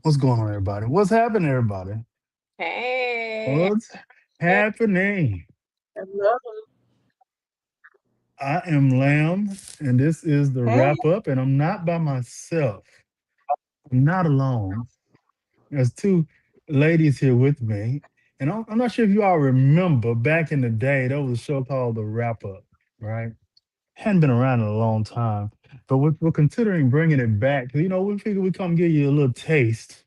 What's going on, everybody? What's happening, everybody? Hey. What's happening? Hello. I am Lamb, and this is the Hey. wrap up, and I'm not by myself. I'm not alone. There's two ladies here with me, and I'm not sure if you all remember back in the day, there was a show called The Wrap Up, right? Hadn't been around in a long time, but we're considering bringing it back. We figure we come give you a little taste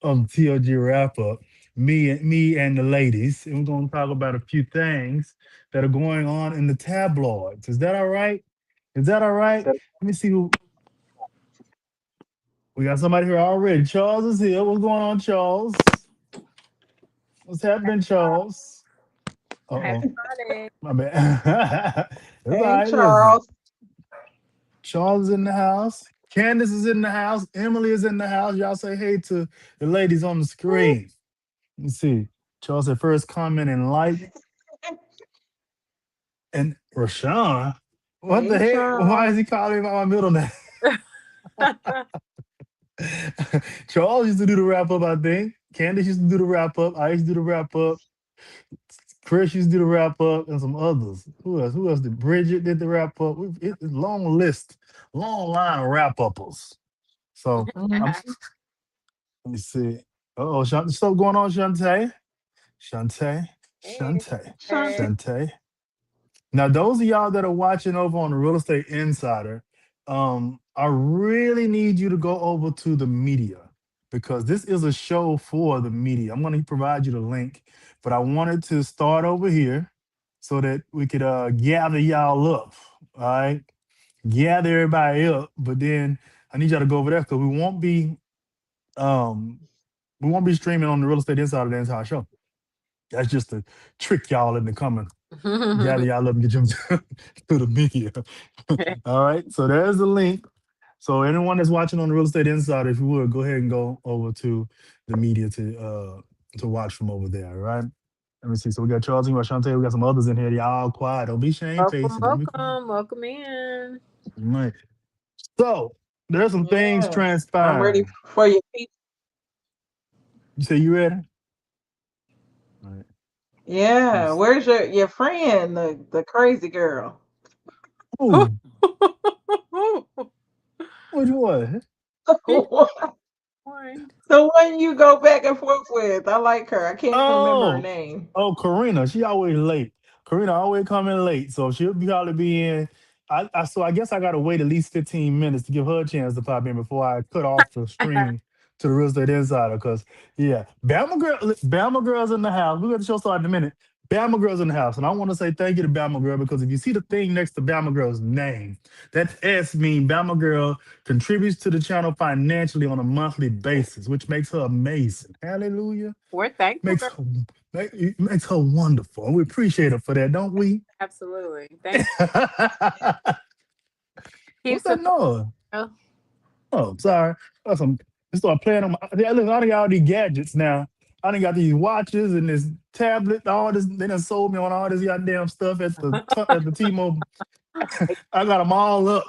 of the TLG wrap up, me and the ladies, and we're going to talk about a few things that are going on in the tabloids. Is that all right? Is that all right? Let me see who we got. Somebody here already. Charles is here. What's going on, Charles? What's happening, Charles? Uh Happy oh, Friday. my bad. It's all Hey, right. Listen, Charles. Charles is in the house. Candace is in the house. Emily is in the house. Y'all say hey to the ladies on the screen. Let me see. Charles said first comment and like. And Rashawn, what the Hey, heck? Why is Charles. he calling me by my middle name? Charles used to do the wrap up, I think. Candace used to do the wrap up. I used to do the wrap up. Chris used to do the wrap up, and some others. Who else? Who else did? Bridget did the wrap up. It's a long list, long line of wrap uppers. So I'm. Mhm. Let me see. Oh, stuff going on, Shantae. Shantae. Hey. Shantae. Shante. Shantae. Now, those of y'all that are watching over on the Real Estate Insider, I really need you to go over to the media because this is a show for the media. I'm going to provide you the link, but I wanted to start over here so that we could gather y'all up. All right, gather everybody up, but then I need y'all to go over there because um we won't be streaming on the Real Estate Insider the entire show. That's just to trick y'all into coming gather y'all up and get you to the media. All right. So there's the link. So anyone that's watching on the Real Estate Insider, if you would go ahead and go over to the media to watch from over there. All right. Let me see. So we got Charles, we got Shantae, we got some others in here. Y'all quiet. Don't be Welcome, shamefaced. Don't be quiet. welcome, welcome in. All right. So there's some things Yes. I'm ready transpiring. for your people. You say you ready? All right. Yeah. Yes. Where's your friend, the crazy girl? Oh, which one? He The joined. one you go back and forth with. I like her. I can't remember her Oh, name. oh, Karina. She always late. Karina always coming late, so she'll probably be in. So I guess I gotta wait at least 15 minutes to give her a chance to pop in before I cut off the stream to the Real Estate Insider. Cause yeah, Bama girls in the house. We're gonna show start in a minute. Bama girls in the house, and I want to say thank you to Bama girl because if you see the thing next to Bama girl's name, that S means Bama girl contributes to the channel financially on a monthly basis, which makes her amazing. Hallelujah. We're thankful, Makes girl. her it makes her wonderful. And we appreciate her for that, don't we? Absolutely. Thank you. Keep What's that supporting. noise? Girl. Oh, sorry. That's some I start playing on my look, I done got all these gadgets now. I done got these watches and this tablet, all this. They done sold me on all this goddamn stuff at the T-Mobile. I got them all up.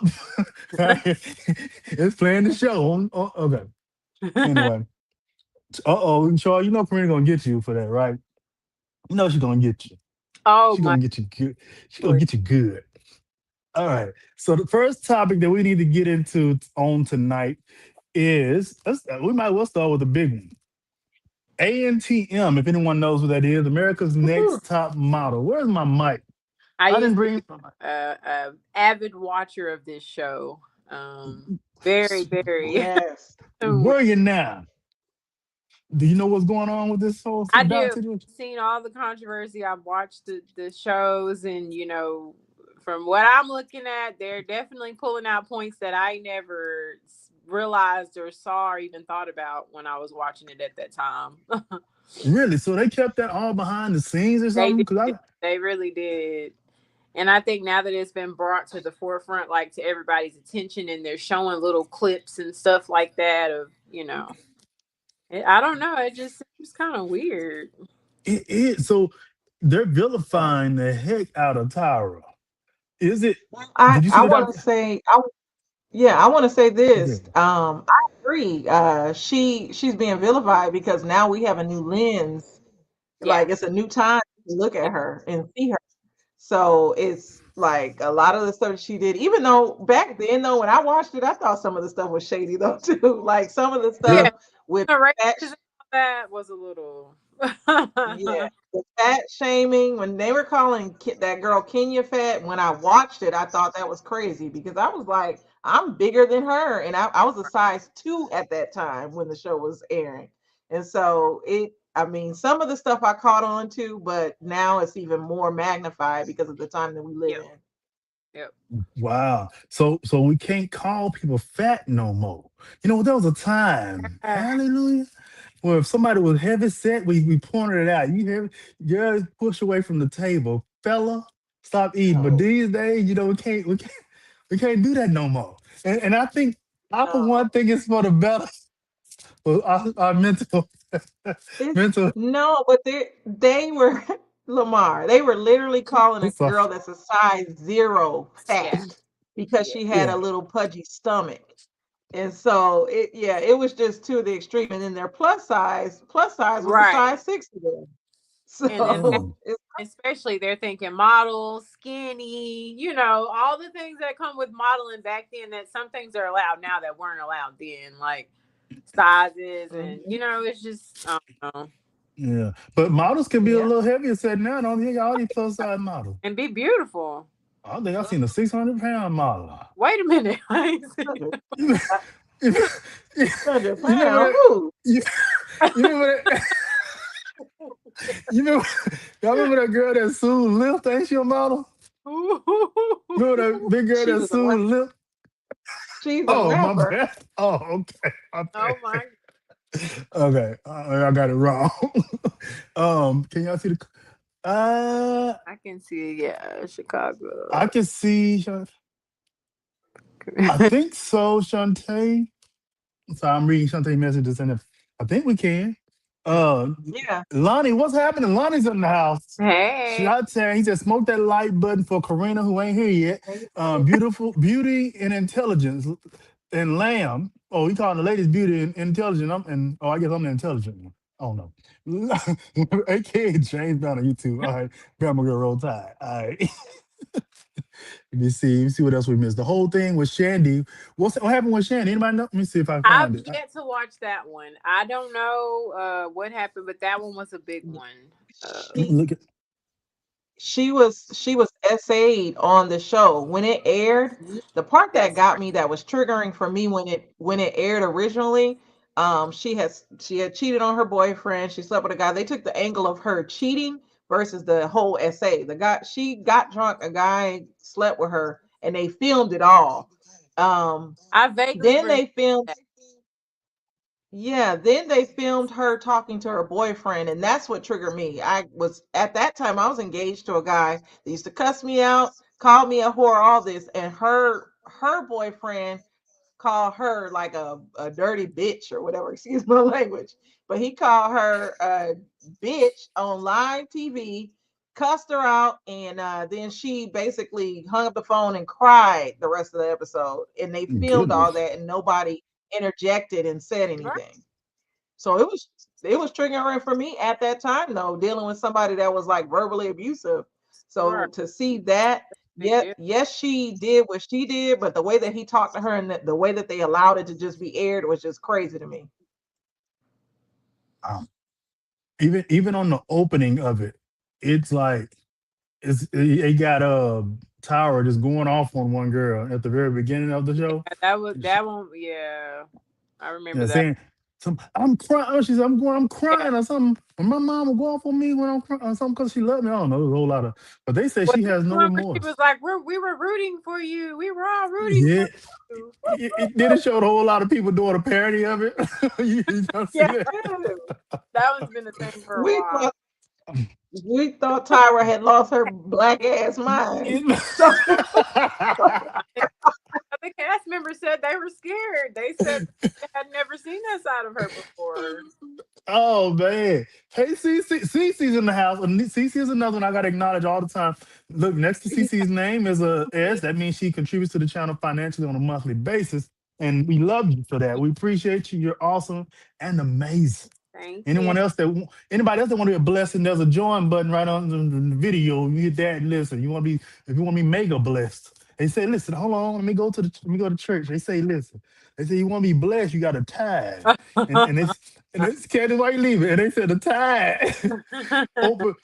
It's playing the show. Okay. Anyway. Uh-oh, Charles, you know Karina gonna get you for that, right? You know she's gonna get you. Oh She my gonna get you good. She gonna please. get you good. All right. So the first topic that we need to get into on tonight is we might well start with the big one. ANTM, if anyone knows what that is, America's Woohoo. Next Top Model. Where's my mic? I I didn't used to bring. be a avid watcher of this show. Very, very. Yes. Where are you now? Do you know what's going on with this whole I do. situation? Seen all the controversy. I've watched the shows, and from what I'm looking at, they're definitely pulling out points that I never realized or saw or even thought about when I was watching it at that time. Really? So they kept that all behind the scenes or They something? did. Because I They really did. And I think now that it's been brought to the forefront, like to everybody's attention, and they're showing little clips and stuff like that I don't know. It just seems kind of weird. it is so they're vilifying the heck out of Tyra. Is it? I Did you see I the want doc? to say I Yeah, I want to say this. Okay. I agree. She's being vilified because now we have a new lens. Yeah. Like it's a new time to look at her and see her. So it's like a lot of the stuff she did, even though back then though when I watched it, I thought some of the stuff was shady though too. Like some of the Yeah. Yeah. stuff with The that racism of that was a little. yeah, the fat shaming when they were calling that girl Kenya fat. When I watched it, I thought that was crazy because I was like, I'm bigger than her, and I was a size 2 at that time when the show was airing, and so it. I mean, some of the stuff I caught on to, but now it's even more magnified because of the time that we live Yep. in. Yep. Wow. So we can't call people fat no more. You know, there was a time, hallelujah, where if somebody was heavy set, we pointed it out. You heavy, girls push away from the table. Fella, stop eating. But No, these days, you know, we can't do that no more. And I think I for no. one think it's for the better for our mental It's mental no, but they were Lamar. They were literally calling a stuff. girl that's a size 0 Yeah. fat because Yeah. she had a Yeah. little pudgy stomach. And so it was just to the extreme. And then their plus size was a Right. size 6 to them. And that, Oh, So it's especially they're thinking model, skinny, all the things that come with modeling back then that some things are allowed now that weren't allowed then, like sizes and mhm. it's just I don't know. yeah. But models can be a Yeah. little heavier set now. Don't you? All these plus size models. And be beautiful. I think I seen a 600-pound model. Wait a minute. I ain't seen- 100, You, you, 100 you remember pounds. that? Ooh. You, you remember that? You remember? Y'all remember that girl that Sue Lift? Ain't she a model? Remember that big girl She that was a rap- Sue Lift? she's a Oh, my rapper. bad. Oh, okay. My Oh bad. my. Okay, I got it wrong. Can y'all see the? Uh, I can see, yeah, Chicago. I can see. I think so, Shantae. So I'm reading Shantae messages, and if I think we can. Uh, Yeah. Lonnie, what's happening? Lonnie's in the house. Hey. Shantae, he just smoked that like button for Karina, who ain't here yet. Beautiful, beauty and intelligence, and Lamb. Oh, he calling the ladies beauty and intelligent. I guess I'm the intelligent one. Oh no. AKA James Brown on YouTube. All right, Grandma Girl Roll Tide. All right. Let me see what else we missed. The whole thing with Shandy. What happened with Shandy? Anybody know? Let me see if I can I've find it. yet to watch that one. I don't know what happened, but that one was a big one. She Look at. she was SA'd on the show when it aired. The part that That's got right. me that was triggering for me when it aired originally, she had cheated on her boyfriend. She slept with a guy. They took the angle of her cheating versus the whole SA. The guy she got drunk, a guy slept with her, and they filmed it all. Um, I vaguely then remember they filmed that. yeah, then they filmed her talking to her boyfriend, and that's what triggered me. I was at that time I was engaged to a guy that used to cuss me out, called me a whore, all this, and her boyfriend called her like a dirty bitch or whatever, excuse my language. But he called her a bitch on live TV, cussed her out, and then she basically hung up the phone and cried the rest of the episode. And they filmed all Goodness. that, and nobody interjected and said Right. anything. So it was triggering for me at that time though, dealing with somebody that was like verbally abusive. So Right. to see that, Big yeah, deal. yes, she did what she did, but the way that he talked to her and the way that they allowed it to just be aired was just crazy to me. Um, even on the opening of it, it's like it got Tower just going off on one girl at the very beginning of the show. That was She- that one. Yeah, I remember Yeah, that. saying I'm crying. Oh, she said I'm Yeah. crying or something. When my mom will go off on me when I'm crying or something because she loved me. I don't know. There's a whole lot of, but they say Was she this has the no one where she was remorse. like, we were rooting for you. We were all rooting Yeah, for you. it did. It showed a whole lot of people doing a parody of it. You don't see Yeah, that? that one's been a thing for a We while. thought we thought Tyra had lost her black ass mind. It- So The cast members said they were scared. They said they had never seen that side of her before. Oh man. Hey, Cece's in the house. And Cece is another one I gotta acknowledge all the time. Look, next to Cece's name is a S. That means she contributes to the channel financially on a monthly basis. and we love you for that. We appreciate you. You're awesome and amazing. Thank you. Anybody else that want to be a blessing, there's a join button right on the video. You hit that and listen. You want to be if you want to be mega blessed. They say, listen, hold on, let me go to church. They say, listen. They say you want to be blessed, you got to tithe. And it's Candace, why you leaving? And they said the tithe Oh,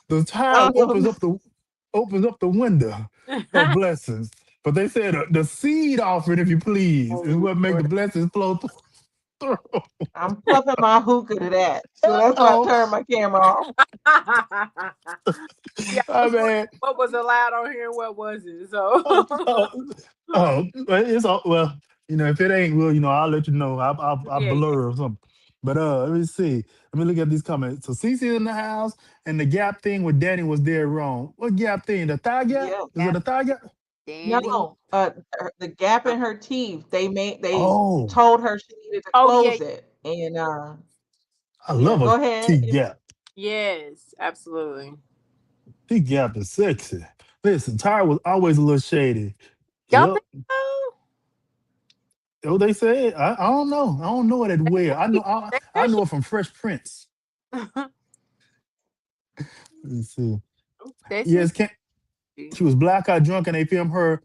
opens up the window of blessings. But they said the seed offering, if you please, is Oh, what make the Lord. blessings flow through. I'm puffing my hookah to that. So that's why I Oh, turned my camera off. Yeah, I I was wondering mean, what was allowed on here and what wasn't. So oh, oh, but it's all well, if it ain't, well, I'll let you know. I'll yeah, yeah. blur or something. But let me see. Let me look at these comments. So Cece in the house, and the gap thing with Danny was dead wrong. What gap thing? The thigh gap? Yeah. Is it a thigh gap? Danny. No, the gap in her teeth, they Oh, told her she needed to Oh yeah, close it. And I yeah, love a go ahead. teeth gap. yes, absolutely. Teeth gap is sexy. Listen, Tyra was always a little shady. Y'all Yep. think so? Oh, they said. I don't know. I don't know it at where. I know. They I said know it from Fresh Prince. Let's see. they said Yes, she was blackout drunk and they filmed her.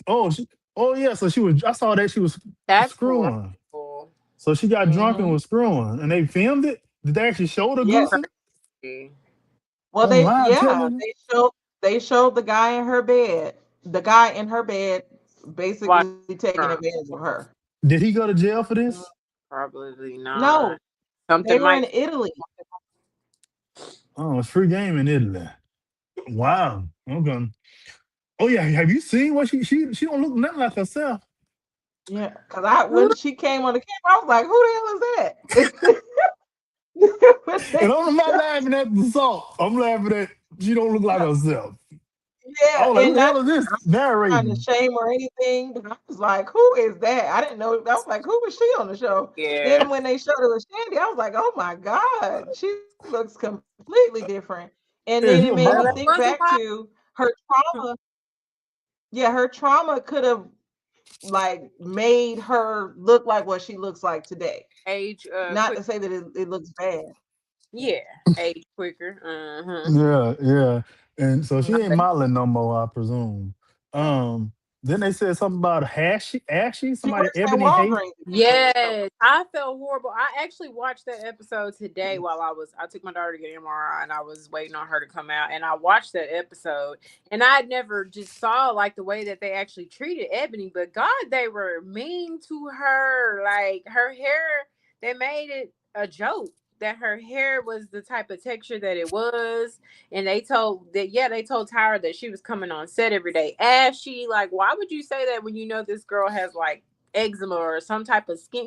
Oh, oh yeah. So she was. I saw that she was that's screwing. horrible. So she got drunk and Hmm. was screwing, and they filmed it. Did they actually show the Yeah. goosing Crazy. Well, on live yeah, television? they showed the guy in her bed. The guy in her bed Watch basically taking her. advantage of her. Did he go to jail for this? Probably No, not. they Something were in might. Italy. Oh, it's free game in Italy. Wow. Okay. Oh yeah. Have you seen what she don't look nothing like herself. Yeah, because when she came on the camera, I was like, "Who the hell is that?" When And they I'm not showed- laughing at the salt. I'm laughing at she don't look like herself. I yeah, was like, who and the not hell is this trying to narrating? shame or anything, but I was like, "Who is that?" I didn't know. I was like, "Who was she on the show?" Yeah. Then when they showed it was Shandy, I was like, "Oh my God, she looks completely different." And then it Yeah, she a made me Well, it think model. was a back to her while. trauma. Yeah, her trauma could have like made her look like what she looks like today. Age Not quick. to say that it looks bad. Yeah, age quicker. Uh-huh. Yeah, yeah. And so she Mm. ain't modeling no more, I presume. Um, then they said something about Ashy, She somebody works at Ebony Hay. Walgreens again. So Yes, I felt horrible. I actually watched that episode today while I took my daughter to get an MRI and I was waiting on her to come out. And I watched that episode and I had never just saw like the way that they actually treated Ebony, but God, they were mean to her. Like her hair, they made it a joke that her hair was the type of texture that it was. And they told Tyra that she was coming on set every day ashy. Like, why would you say that when you know this girl has like eczema or some type of skin,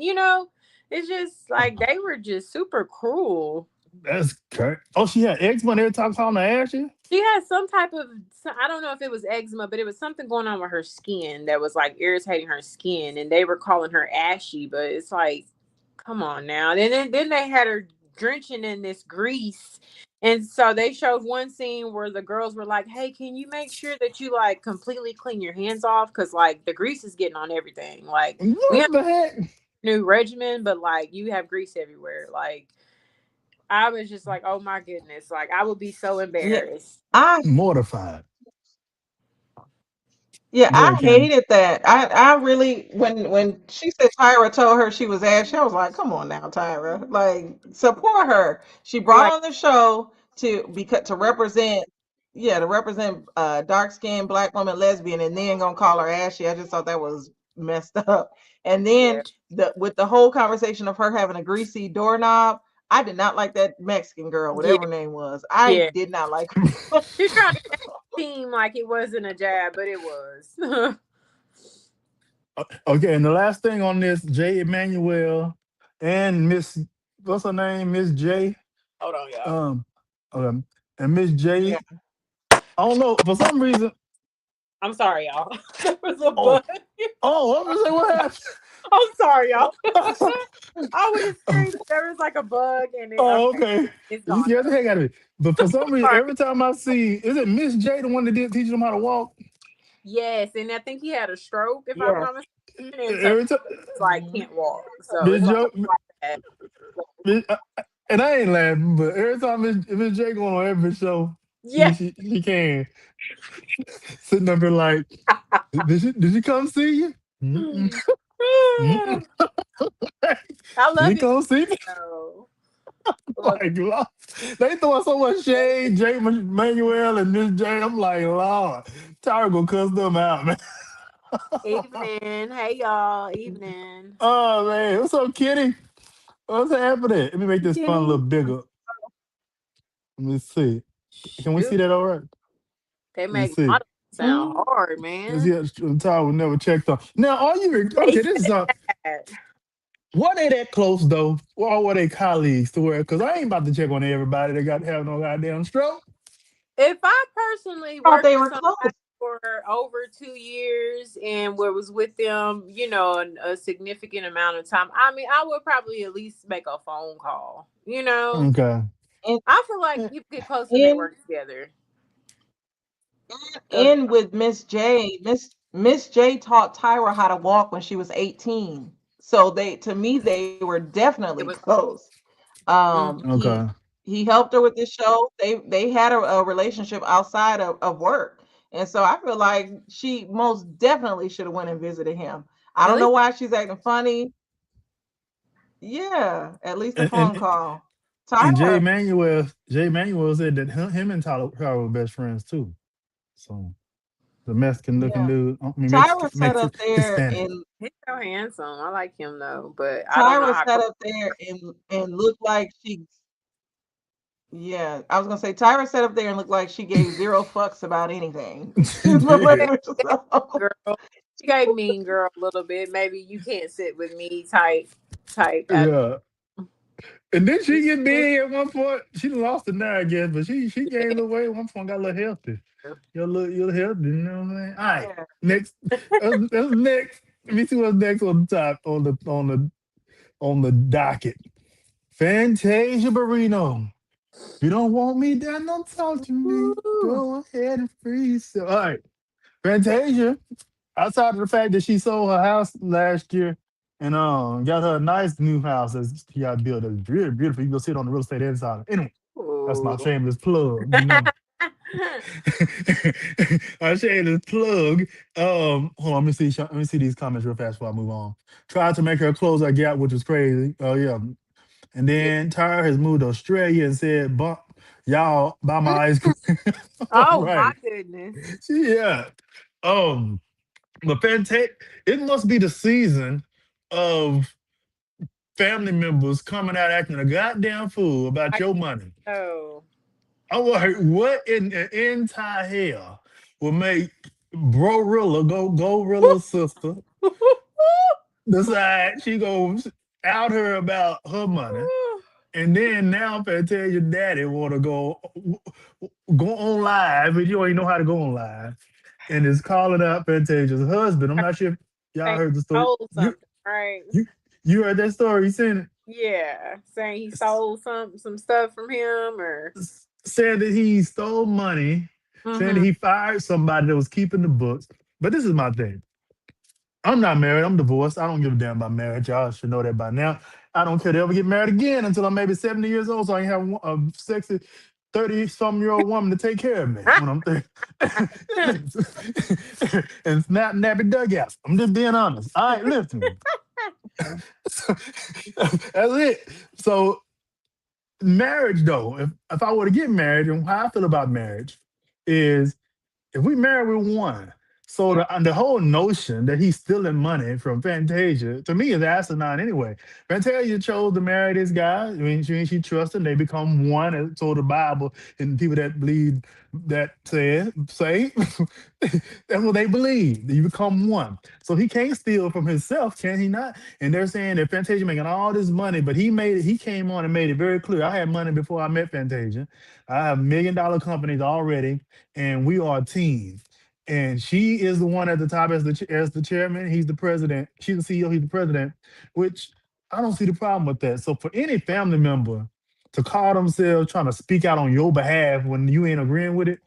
it's just like they were just super cruel. That's correct. Oh, she had eczema and every time calling her Ashy. She had some type of, I don't know if it was eczema, but it was something going on with her skin that was like irritating her skin, and they were calling her ashy. But it's like, come on now. Then they had her drenching in this grease. And so they showed one scene where the girls were like, "Hey, can you make sure that you like completely clean your hands off? Because like the grease is getting on everything. Like we have What the heck? a new regimen, but like you have grease everywhere." Like I was just like, "Oh my goodness!" Like I would be so yeah, embarrassed. I Mortified. yeah, Go I ahead, Candy. hated that. I really when she said Tyra told her she was ashy, I was like, come on now, Tyra. Like support her. She brought Like on the show to represent to represent dark skinned black woman lesbian and then gonna call her ashy. I just thought that was messed up. And yeah, then the whole conversation of her having a greasy doorknob, I did not like that Mexican girl, yeah, whatever her name was. I yeah. did not like her. She tried to seem like it wasn't a jab, but it was. Hold Okay, and the last thing on this, Jay Emanuel and Miss, what's her name, Miss J. on, y'all. Um, okay, and Miss Yeah. J. I don't know for some reason. I'm sorry, y'all. There was a Oh, bug. oh, I'm gonna say what I'm sorry, y'all. happened. I would have screamed if there was like a bug in it. Oh, Okay, okay. it's You gone scared the though. heck out of me. But for some reason, Sorry. every time I see, is it Miss J the one that did teach them how to walk? Yes, and I think he had a stroke, if I'm Yes. not mistaken. and so every time, it's like can't walk. So Miss it's like Joe, that. and I ain't laughing, but every time Miss J going on every show, Yeah. she can sitting up there like, did she come see you? Mm-mm, mm-mm. I Did love he it come see me? though. Love Like, Lord, they throwing so much shade, Jay Manuel and Miss J. I'm like, Lord, Tyra gonna cuss them out, man. it. Evening. Hey y'all. Evening. Oh man, what's up, Kitty? What's happening? Let me make this fun a little Kitty. bigger. Let me see. Can we Shoot. see that all right? They Let me make see. models sound hard, Let's man. see. Tyra would never checked on. Now, are you They okay? This is said. were they that close though, or were they colleagues to where? Because I ain't about to check on everybody that got to have no goddamn stroke. If I personally Thought worked they with were somebody close. for over 2 years and was with them, a significant amount of time, I mean, I would probably at least make a phone call. Okay. And I feel like you get close when they and, work together. Cause and with Miss J, Miss J taught Tyra how to walk when she was 18. So to me, they were definitely it was. close. Mm, He Okay. he helped her with this show. They had a relationship outside of work. And so I feel like she most definitely should have went and visited him. I at don't know least. why she's acting funny. Yeah, at least a And phone and, call. and Tyra, Jay Manuel said that him and Tyler were best friends too. So the Mexican looking yeah. dude, I mean Tyra sat up Mexican there Hispanic. and He's so handsome. I like him though, but I don't know Tyra how sat close. up there and looked like she yeah, I was gonna say Tyra sat up there and looked like she gave zero fucks about anything. She Excuse my did. language. So, Girl, she gave mean girl a little bit. Maybe you can't sit with me type. Yeah. And then she get Attitude. big at one point. She done lost it now, I guess, but she gained a little weight at one point, got a little healthy. You're healthy, you know what I'm saying? All right. Yeah. Next. That's next. Let me see what's next on the top on the docket. Fantasia Barrino. If you don't want me, then don't talk to me. Woo. Go ahead and freeze. All right. Fantasia, outside of the fact that she sold her house last year and got her a nice new house that she got built. That's really beautiful. You can go sit on the real estate inside. Anyway, that's my Ooh. shameless plug. My shameless plug. Hold on, let me see these comments real fast before I move on. Tried to make her close her gap, which was crazy. Oh yeah. And Yeah. then Tyra has moved to Australia and said, "Bump, y'all buy my ice cream." All Oh my right. goodness. Yeah. Um, but Fanta- it must be the season of family members coming out acting a goddamn fool about I your guess money. so. I wonder what in the entire hell will make Gorilla sister decide she goes out her about her money. And then now Fantasia daddy want to go on live, and you don't even know how to go on live, and is calling out Fantasia's husband. I'm not sure if y'all Saying heard the he story. stole You something, right? you you heard that story? He sent Yeah, saying he it. stole some stuff from him, or Said that he stole money, saying that mm-hmm. he fired somebody that was keeping the books. But this is my thing. I'm not married. I'm divorced. I don't give a damn about marriage. Y'all should know that by now. I don't care to ever get married again until I'm maybe 70 years old, so I can have a sexy 30-some-year-old woman to take care of me when I'm 30. And snap nappy dugouts. I'm just being honest. All right, listen. So, that's it. So marriage, though, if I were to get married, and how I feel about marriage is if we marry with one, so Yeah. the whole notion that he's stealing money from Fantasia to me is asinine anyway. Fantasia chose to marry this guy. I mean, she trusts him. They become one. And so the Bible and people that believe that say that's what they believe. You become one. So he can't steal from himself, can he not? And they're saying that Fantasia making all this money, but he came on and made it very clear. I had money before I met Fantasia. I have $1 million companies already, and we are a team. And she is the one at the top as the chairman. He's the president. She's the CEO. He's the president. Which I don't see the problem with that. So for any family member to call themselves trying to speak out on your behalf when you ain't agreeing with it,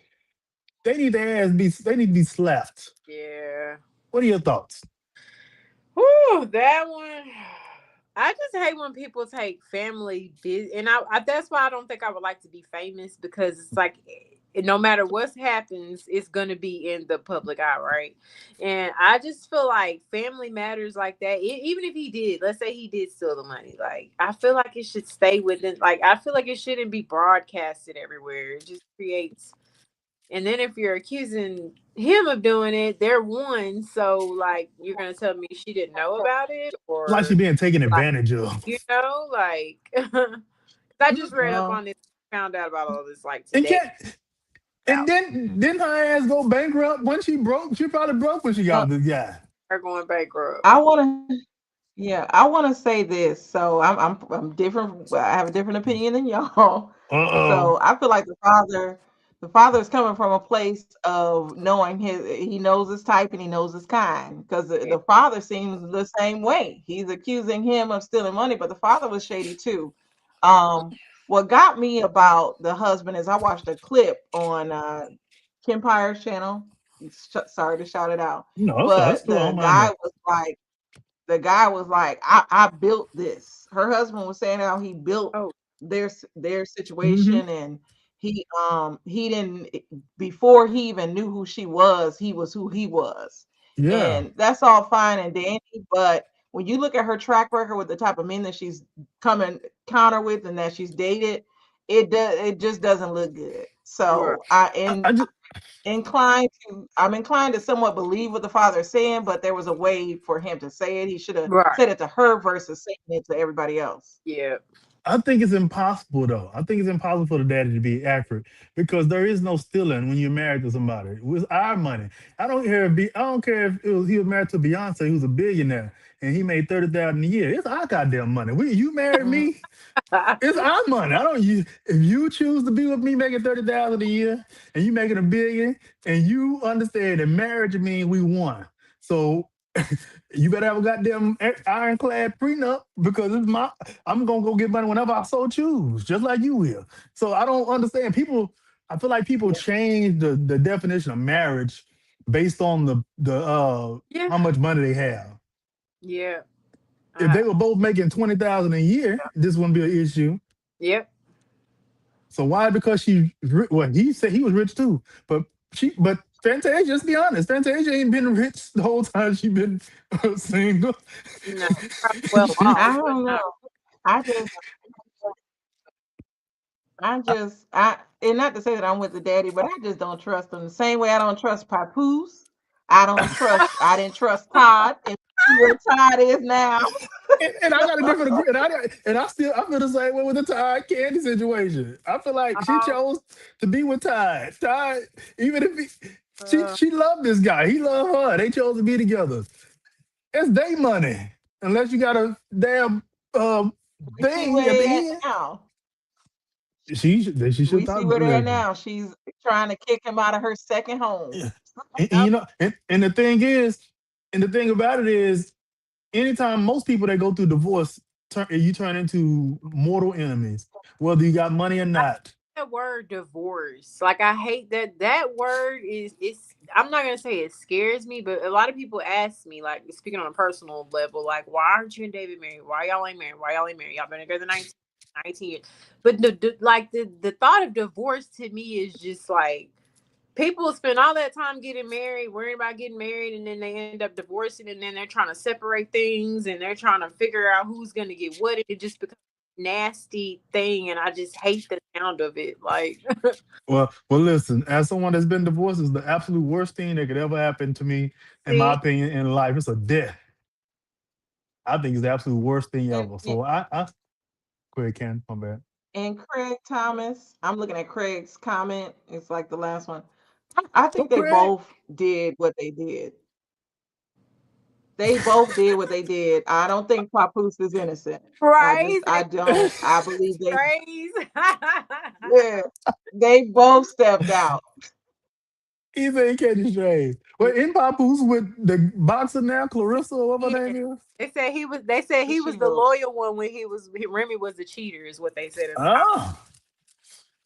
they need to be slapped. Yeah. What are your thoughts? Whew, that one. I just hate when people take family and that's why I don't think I would like to be famous because it's like no matter what happens, it's gonna be in the public eye, right? And I just feel like family matters like that. Even if he did, let's say he did steal the money, like I feel like it should stay within. Like I feel like it shouldn't be broadcasted everywhere. It just creates. And then if you're accusing him of doing it, they're one. So like you're gonna tell me she didn't know about it, Like she or being taken like advantage of. like 'cause I just read up Well, on this, found out about all this like And today. can't and then didn't her ass go bankrupt when she broke? She probably broke when she got no, with this guy. Are going bankrupt. I want to. Yeah, I want to say this. So I'm different. I have a different opinion than y'all. Uh-oh. So I feel like the father is coming from a place of knowing he knows his type and he knows his kind because Yeah. the father seems the same way. He's accusing him of stealing money, but the father was shady too. Um, what got me about the husband is I watched a clip on Kim Pyre's channel. Sorry to shout it out, No, that's but cool. I don't mind that. the guy was like, I built this. Her husband was saying how he built Oh, their Hmm. situation, and he didn't, before he even knew who she was, he was who he was. Yeah. And that's all fine and dandy, but when you look at her track record with the type of men that she's coming counter with and that she's dated, it just doesn't look good. right, So I just I'm inclined to somewhat believe what the father is saying, but there was a way for him to say it. He should have right. said it to her versus saying it to everybody else. Yeah, I think it's impossible though. I think it's impossible for the daddy to be accurate because there is no stealing when you're married to somebody. It was our money. I don't care if he was married to Beyonce, who's a billionaire, and he made 30,000 a year. It's our goddamn money. You married Mhm. me. It's our money. I don't you if you choose to be with me making 30,000 a year and you making a billion and you understand that marriage means we won. So you better have a goddamn ironclad prenup because I'm gonna go get money whenever I so choose, just like you will. So I don't understand. I feel like people Yeah. change the definition of marriage based on the yeah, how much money they have. yeah. If Uh, they were both making 20,000 a year, this wouldn't be an issue. yep. So why? Because well, he said he was rich too, but Fantasia, let's be honest, Fantasia ain't been rich the whole time she been single. No, probably well she, I off, but don't not. know. I just I and not to say that I'm with the daddy, but I just don't trust him. The same way I don't trust Papoose. I didn't trust Todd and see where Todd is now. and I got a different and I feel the same way with the Todd Candy situation. I feel like she Oh, chose to be with Todd. Todd, even if uh, she loved this guy, he loved her. They chose to be together. It's their money, unless you got a damn um We see thing where at they the at end. now. She should We have thought see about where they're at listen. now. She's trying to kick him out of her second home. Yeah. And oh, you know, and the thing is, and the thing about it is, anytime most people that go through divorce, you turn into mortal enemies, whether you got money or I not. hate that word divorce. Like I hate that word is it's I'm not gonna say it scares me, but a lot of people ask me, like speaking on a personal level, like why aren't you and David married? Why y'all ain't married? Why y'all ain't married? Y'all been together 19 years. But the thought of divorce to me is just like people spend all that time getting married, worrying about getting married, and then they end up divorcing, and then they're trying to separate things, and they're trying to figure out who's gonna get what. And it just becomes a nasty thing, and I just hate the sound of it. Like, Listen. As someone that's been divorced, is the absolute worst thing that could ever happen to me, in my see, opinion, in life. It's a death. I think it's the absolute worst thing And, ever. and, So I go ahead, Ken. My bad. and Craig Thomas, I'm looking at Craig's comment. It's like the last one. I So think they Craig, both did what they did. They both did what they did. I don't think Papoose is innocent. right? I don't. I believe they, Crazy. yeah, they both stepped out. he said he catch his strays. Well, in Papoose with the boxer now, Clarissa, or whatever her Yeah. name is. They said he was. They said he She was the was. loyal one when Remy was the cheater. Is what they said in the comment. Oh,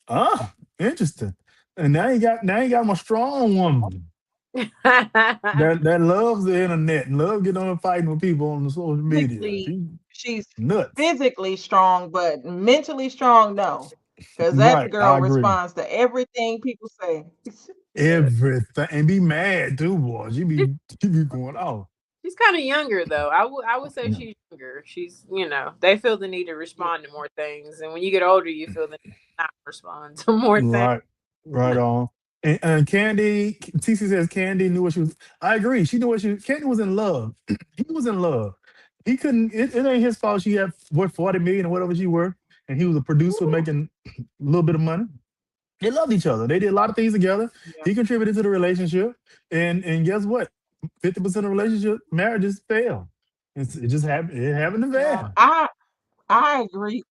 oh, interesting. And now you got my strong woman. that loves the internet and love getting on and fighting with people on the social media. She's Nuts. physically strong, but mentally strong, no. Because that Right. girl I agree. responds to everything people say. Yeah. Everything and be mad too, boy. She be going off. She's kind of younger though. I would say Yeah. she's younger. She's they feel the need to Yeah. respond to more things, and when you get older, you feel the need to not respond to more things. Right. Right on. And Candy, TC says Candy knew what she was. I agree. She knew what she. Candy was in love. He was in love. He couldn't. It ain't his fault. She had worth 40 million or whatever she worth, and he was a producer making a little bit of money. They loved each other. They did a lot of things together. Yeah. He contributed to the relationship, and guess what? 50% of relationship marriages fail. It just happened. It happened to No, fail. I agree.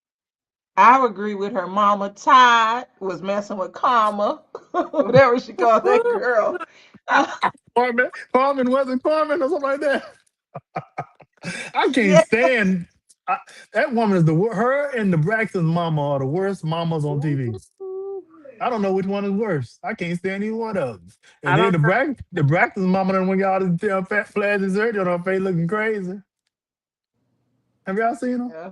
I agree with her. Mama Todd was messing with Karma, whatever she called that girl. Uh, Carmen wasn't Carmen or something like that. I can't yeah. stand I, that woman is her and the Braxton mama are the worst mamas on TV. I don't know which one is worse. I can't stand either one of them. I And then don't know. the Braxton mama done went out and tell fat plastic surgery on her face looking crazy. Have y'all seen her? Yeah.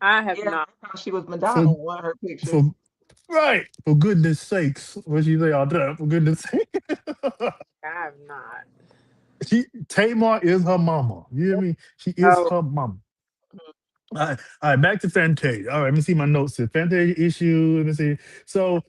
I have Yeah. not. I thought she was Madonna For in one of her pictures. for right. For goodness sakes. What she say all the time? For goodness sake. I have not. Tamar is her mama. You hear me? She is Oh her mama. All right, back to Fantasia. All right, let me see my notes here. Fantasia issue. Let me see. So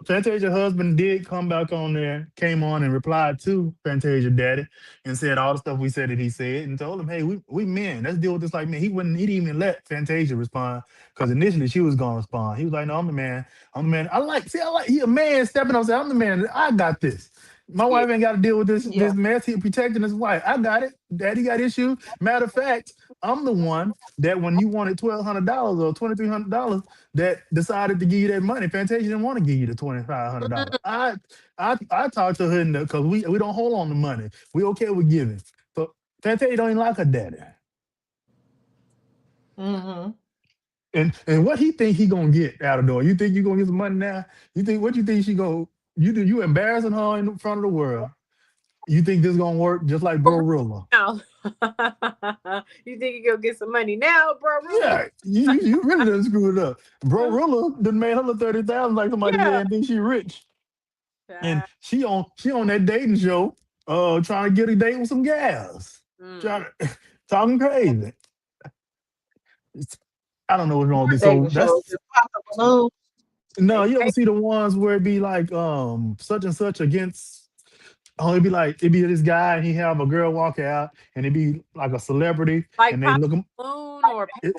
Fantasia husband did come back on there, came on and replied to Fantasia daddy and said all the stuff we said that he said and told him, hey, we men, let's deal with this like men. He didn't even let Fantasia respond because initially she was gonna respond. He was like, no, I'm the man. I'm the man. He a man stepping up saying, I'm the man. I got this. My yeah. wife ain't got to deal with this Yeah. mess. He protecting his wife. I got it. Daddy got issues. Matter of fact, I'm the one that when you wanted $1,200 or $2,300 that decided to give you that money. Fantasia didn't want to give you the $2,500. I talked to her because we don't hold on to money. We okay with giving. So Fantasia don't even like her daddy. Mm-hmm. And what he think he gonna get out of the door? You think you gonna get some money now? You think she gonna you embarrassing her in front of the world? You think this gonna work just like Bro Rilla? Now, you think you go get some money now, bro? Really? Yeah, you really done screwed it up. Bro Rilla done made her 30,000 like somebody said Yeah. and think she rich. And Uh, she on that dating show, trying to get a date with some gals. mm. Trying to talking crazy. It's- I don't know what's wrong with What this. So dating show? that's Just pop the balloon. no, Hey, you ever hey, see the ones where it be like such and such against it'd be this guy and he have a girl walk out and it'd be like a celebrity like and they pop look him balloon or it,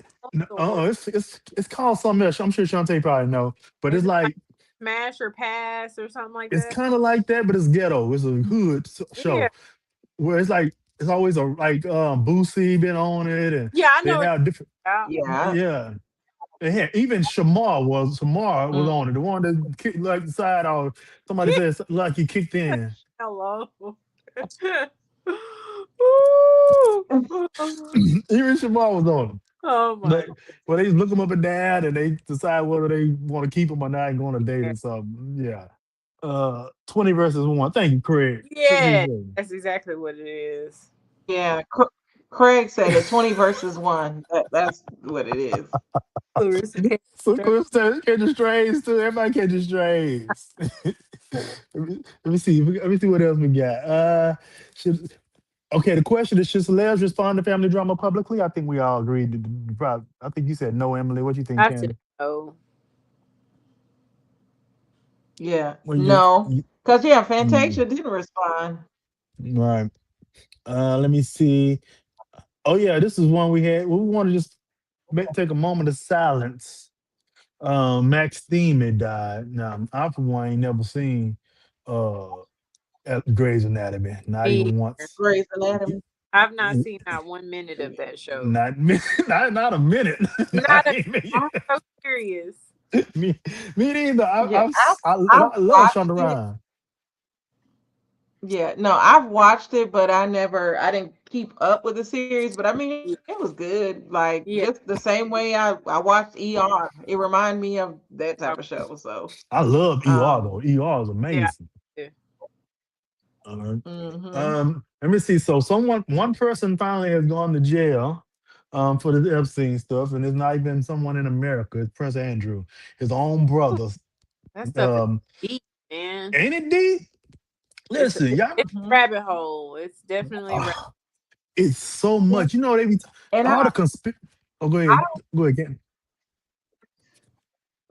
or it's called something else. I'm sure Shantae probably know, but is it's it like like smash or pass or something like it's that? kind of like that, but it's ghetto. It's a hood Yeah. show where it's like it's always a like Boosie been on it and Yeah, I they know it's have different about. Yeah. yeah. And even Shamar was Mm. on it. The one that kicked like the side off. Somebody said like he kicked in. Hello. Ooh. Even Shamar was on it. Oh my But well, they look him up and down, and they decide whether they want to keep him or not and go on a date God. or something. Yeah. 20 versus 1. Thank you, Craig. Yeah, Appreciate that's exactly what it is. Yeah. Craig said it 20 versus 1. That's what it is. Clarissa it. So Chris said catching strays too. Everybody catching strays. let me see. Let me see what else we got. Should, okay, the question is: should celebs respond to family drama publicly? I think we all agreed. I think you said no, Emily. What you think, I said Candy? no. Yeah. Well, No. Because, yeah, mm, Fantasia didn't respond. right. Let me see. Oh yeah, this is one we had. We want to just take a moment of silence. Max Theme had died. Now, I for one ain't never seen uh Grey's Anatomy, not Me even either. once. Grey's Anatomy. I've not seen not 1 minute of that show. Not not a minute. Not Not a. even, I'm so serious. me, me neither. Yeah. I've I love watched Shonda it. Rhimes. Yeah. No, I've watched it, but I didn't keep up with the series. But I mean, Yeah, it was good. Like, yeah. just the same way I watched ER. It reminded me of that type of show. So, I love ER um, though. ER is Yeah. amazing. Yeah. Uh, Mm-hmm. let me see. So one person finally has gone to jail for the Epstein stuff, and it's not even someone in America. It's Prince Andrew, his own Whew, brother. that stuff is Um, deep, man. ain't it deep? Listen, y'all. It's a rabbit hole. It's definitely a rabbit. ah, it's so Yeah. much. You know, they be And all the conspiracy. Oh, go I ahead. don't, Go ahead. Again.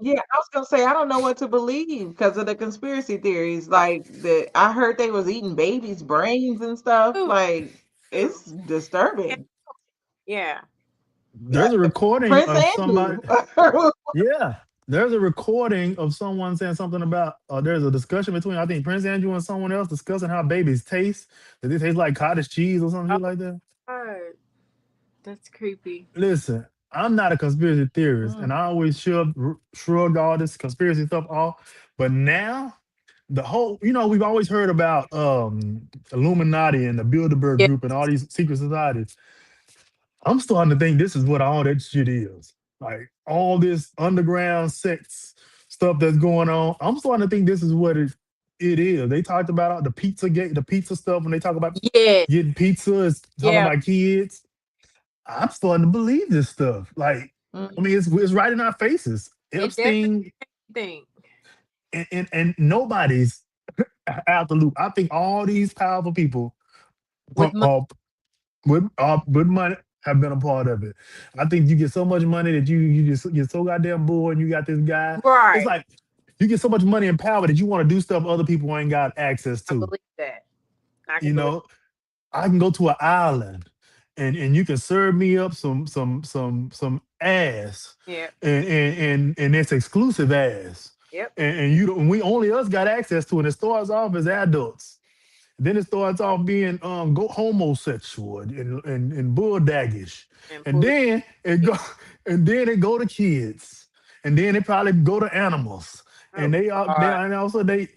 yeah, I was gonna say I don't know what to believe because of the conspiracy theories. Like I heard they was eating babies' brains and stuff. Ooh, Like ooh. it's Yeah, disturbing. yeah. There's a recording Prince of somebody. Andrew. Yeah, there's a recording of someone saying something about. There's a discussion between I think Prince Andrew and someone else discussing how babies taste. That they taste like cottage cheese or some Oh shit like that. God, that's creepy. Listen, I'm not a conspiracy theorist, and Mm. I always shrugged all this conspiracy stuff off. But now, the whole, we've always heard about Illuminati and the Bilderberg Yeah, Group and all these secret societies. I'm starting to think this is what all that shit is. Like all this underground sex stuff that's going on. I'm starting to think this is what it is. They talked about the pizza gate, the pizza stuff when they talk about yeah, getting pizza is talking yeah. about kids. I'm starting to believe this stuff. Like, I Mm. mean, it's right in our faces. It definitely Epstein think. and nobody's out the loop. I think all these powerful people With money. are with money have been a part of it. I think you get so much money that you just get so goddamn bored, and you got this guy. It's Right. like you get so much money and power that you want to do stuff other people ain't got access I to. believe that. I You can believe. know, I can go to an island and you can serve me up some ass Yeah. and it's exclusive ass. Yep. And you don't, we only us got access to it. It starts off as adults. Then it starts off being go homosexual and bulldaggish. And And fully. then it go and then it go to kids. And then it probably go to animals. And Oh they God. and also they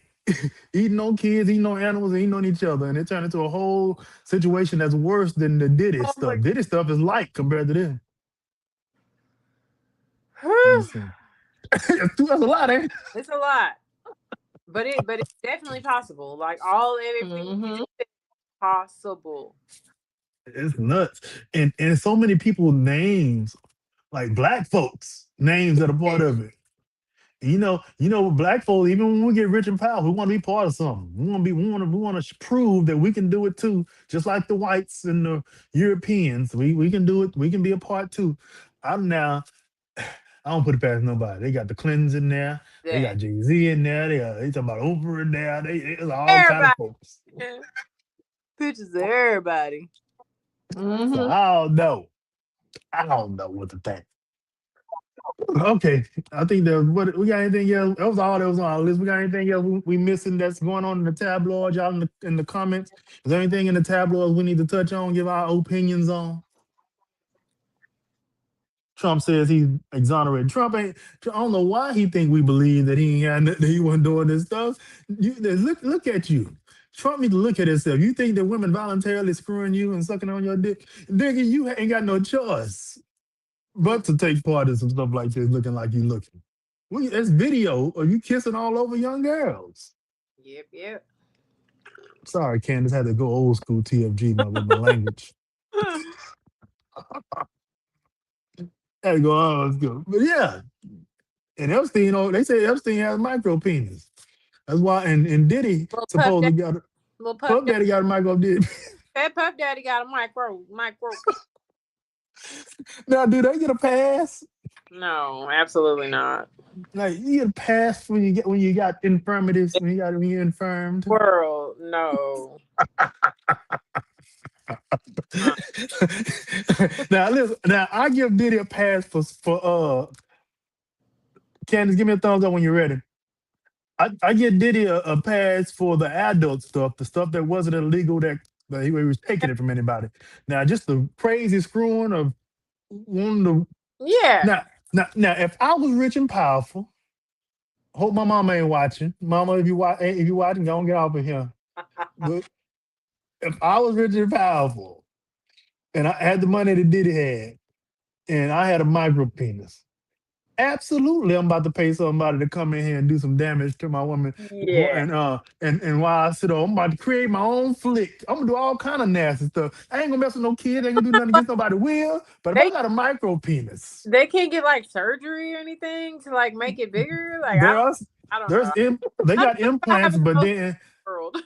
eating on kids, eating on animals, and eating on each other. And it turned into a whole situation that's worse than the Diddy Oh my. stuff. Diddy stuff is light compared to this. Let me see. That's a lot, ain't it? It's a lot, but it's definitely possible. Like all everything you Mm-hmm. just said, possible. It's nuts. And so many people names, like black folks, names that are part Yes. of it. Black folks, even when we get rich and powerful, we want to be part of something. We want to prove that we can do it too, just like the whites and the Europeans. We can do it. We can be a part too. I'm now. I don't put it past nobody. They got the Clintons in there. They That got Jay Z in there. They talking about Oprah in there. It's all kind of everybody. folks. Pictures of everybody. So Mm-hmm. I don't know. I don't know what to think. Okay, I think that what we got anything else? That was all that was on our list. We got anything else we missing that's going on in the tabloids? Y'all in the comments. Is there anything in the tabloids we need to touch on? Give our opinions on? Trump says he's exonerated. Trump ain't. I don't know why he think we believe that he ain't had that he wasn't doing this stuff. Look at you. Trump need to look at himself. You think that women voluntarily screwing you and sucking on your dick? Nigga, you ain't got no choice Mm. but to take part in some stuff like this, looking like you looking. There's video of you kissing all over young girls. Yep, yep. Sorry, Candace, had to go old school TFG with my language. Had to go old school. But yeah, and Epstein, they say Epstein has micro penis. That's why, and Diddy Little puff daddy, supposedly got little puff Puff daddy. Daddy got a micro Diddy. That puff daddy got a micro penis. Now, do they get a pass? No, absolutely not. Like you get a pass when you got infirmities when you're infirmed. World, no. Uh, Now listen, now I give Diddy a pass for Candace, give me a thumbs up when you're ready. I give Diddy a pass for the adult stuff, the stuff that wasn't illegal that he was taking it from anybody. Now just the crazy screwing of wanting to yeah. now if I was rich and powerful, hope my mama ain't watching. Mama, if you watching, don't get off of here. But if I was rich and powerful and I had the money that Diddy had, and I had a micro penis. Absolutely, I'm about to pay somebody to come in here and do some damage to my woman. Yeah. And while I sit on, I'm about to create my own flick. I'm gonna do all kind of nasty stuff. I ain't gonna mess with no kid. I ain't gonna do nothing against nobody will. But if I They got a micro penis, they can't get like surgery or anything to like make it bigger. Like there are I don't there's know. they I don't got know what implants, happened in but the then world.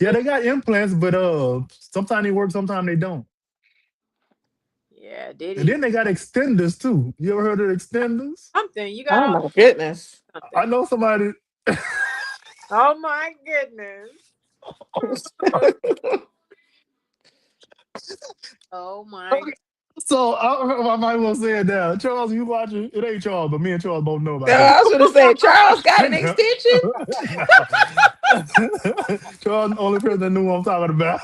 yeah, they got implants, but sometimes they work, sometimes they don't. Yeah, And Diddy. then they got extenders too. You ever heard of extenders? Something. You got Oh all my goodness. I something. know somebody. Oh my goodness. Oh my. So I might well say it now. Charles, you watching? It ain't Charles, but me and Charles both know No, about I this. was gonna say Charles got an extension. Charles, the only person that knew what I'm talking about.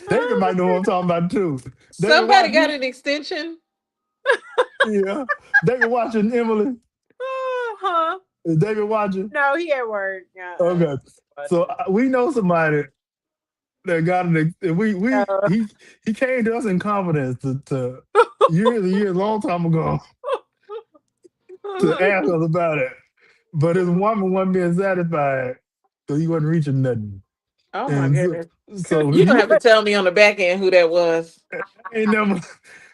David might know what I'm talking about too. David, Somebody watch got you. an extension. Yeah. David watching Emily. Huh? Is David watching? No, he at work. Okay. So Watching. we know somebody that got Uh, he came to us in confidence to years and years, long time ago, to ask us about it. But his woman wasn't being satisfied because he wasn't reaching nothing. Oh my And goodness. so You don't he have to tell me on the back end who that was. ain't never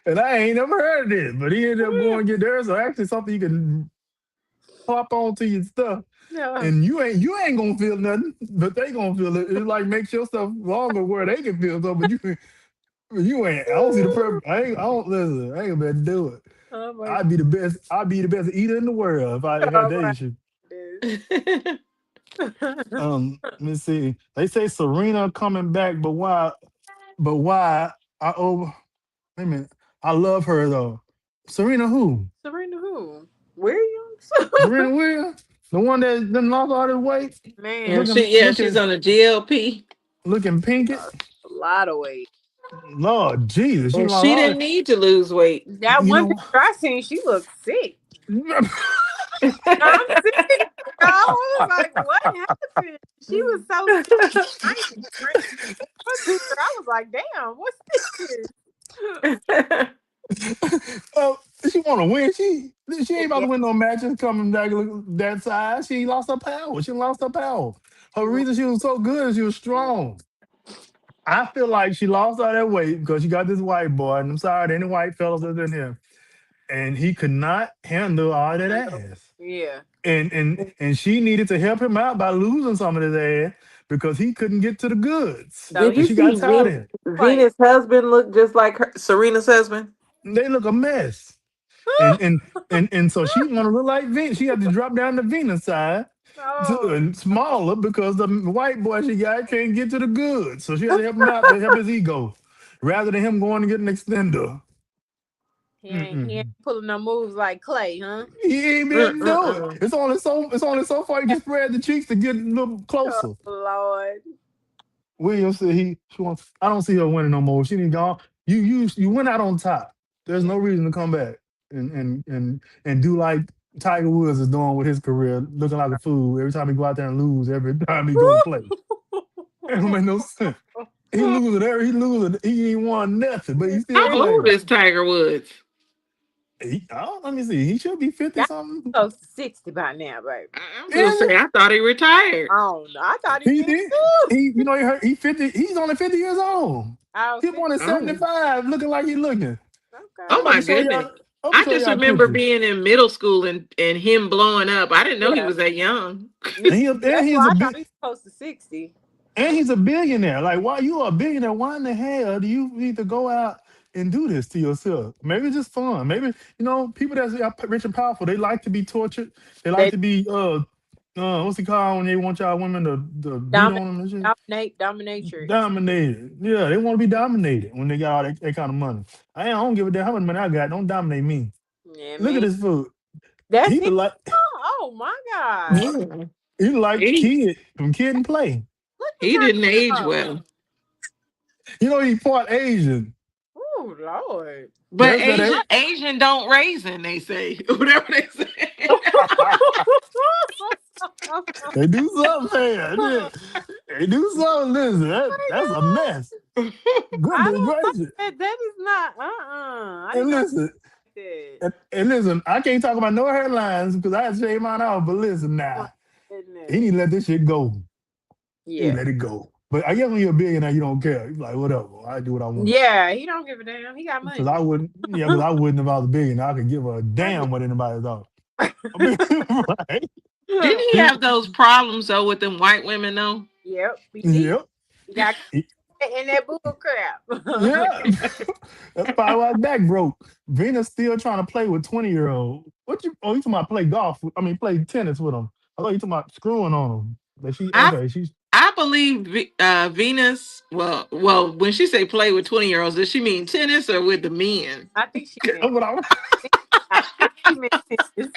and I ain't never heard of this, but he ended up going to get there. So actually something you can pop onto your stuff. no. And you ain't gonna feel nothing, but they gonna feel it. It like makes your stuff longer where they can feel something, but you ain't. I don't see the purpose. I don't listen. I ain't gonna be able to do it. Oh my. I'd be the best. I'd be the best eater in the world if I had Oh that my issue. goodness. Let me see. They say Serena coming back, but why? But why? I oh wait a minute. I love her though. Serena who? Serena who? Williams? Serena Williams, the one that done lost all this weight, Yeah, Man, she's on the GLP. looking pinky. a lot of weight. Lord Jesus, she And lost she all didn't that. need to lose weight. That You one know. picture I seen, she looked sick. No, I'm sick. I was like, what happened? She was so tiny. One picture, I was like, damn, what's this? Oh, she want to win. She ain't about Yeah. to win no matches coming back that size. She lost her power. She lost her power. Her reason she was so good is she was strong. I feel like she lost all that weight because she got this white boy, and I'm sorry to any white fellas that's in here, and he could not handle all that ass. Yeah. And she needed to help him out by losing some of his ass because he couldn't get to the goods, So Did and you she got see tired of it. like, Venus' husband look just like Serena's husband? They look a mess. And so she want to look like Venus. She had to drop down to Venus side oh, and smaller because the white boy she got can't get to the goods. So she had to help him out to help his ego, rather than him going to get an extender. he ain't pulling no moves like Clay, huh? He ain't been able to do it. Mm-mm-mm. It's only so far you can spread the cheeks to get a little Oh closer. Lord. Williams said she wants. I don't see her winning no more. She didn't go. You went out on top. There's Yeah. no reason to come back and do like Tiger Woods is doing with his career, looking like a fool every time he go out there and lose. Every time he go to play, it don't make no sense. He ain't won nothing, but he still How old playing. is Tiger Woods? Let me see. He should be 50 That something. so 60 by now, baby. I was gonna Is it? say I thought he retired. I don't know. I thought he He did did. too. He hurt. He 50. He's only 50 years old. I was He 50. born at Oh. 75, looking like he looking. Oh I'm Okay. about my to show goodness. y'all. I'm gonna I show just y'all remember pictures. being in middle school and him blowing up. I didn't know he Yeah. was that young. And That's he's why a I thought big he was close to 60. and he's a billionaire. Like, why you are a billionaire? Why in the hell do you need to go out and do this to yourself? Maybe it's just fun. Maybe people that's rich and powerful. They like to be tortured. They like They to be what's it called when they want y'all women to beat dominate, on them and shit? dominatrix. Dominated. Yeah, they want to be dominated when they got all that kind of money. I don't give a damn how much money I got. Don't dominate me. Yeah, Look at man. this food. That's He him. look like Oh my God. Mm. he look like He Kid from Kid and Play. Look he at didn't age her. well. He part Asian. Oh Lord. But That's that. Asian don't raisin, they say. Whatever they say. They do something, man. Yeah. They do something. Listen, that's a mess. I Goodness don't like gracious. that. That is not. I And did not listen, like Shit. And listen, I can't talk about no headlines because I had to shave mine off. But listen, My now goodness. he need to let this shit go. He Yeah. let it go. But I guess when you're a billionaire, you don't care. You're like, whatever. I do what I want. Yeah, he don't give a damn. He got Because money. I wouldn't. Yeah, because I wouldn't if I was a billionaire. I could give a damn what anybody thought. I mean, right? Didn't he have those problems though with them white women though? Yep, he did. Yep. He got in that bull crap. Yeah. That's probably why his back broke. Venus still trying to play with 20-year-old. What you you talking about play golf? I mean play tennis with him. I thought you talking about screwing on him. But I she's I believe Venus. Well, when she say play with 20-year-olds, does she mean tennis or with the men? I think she that's meant. what I I think she meant this.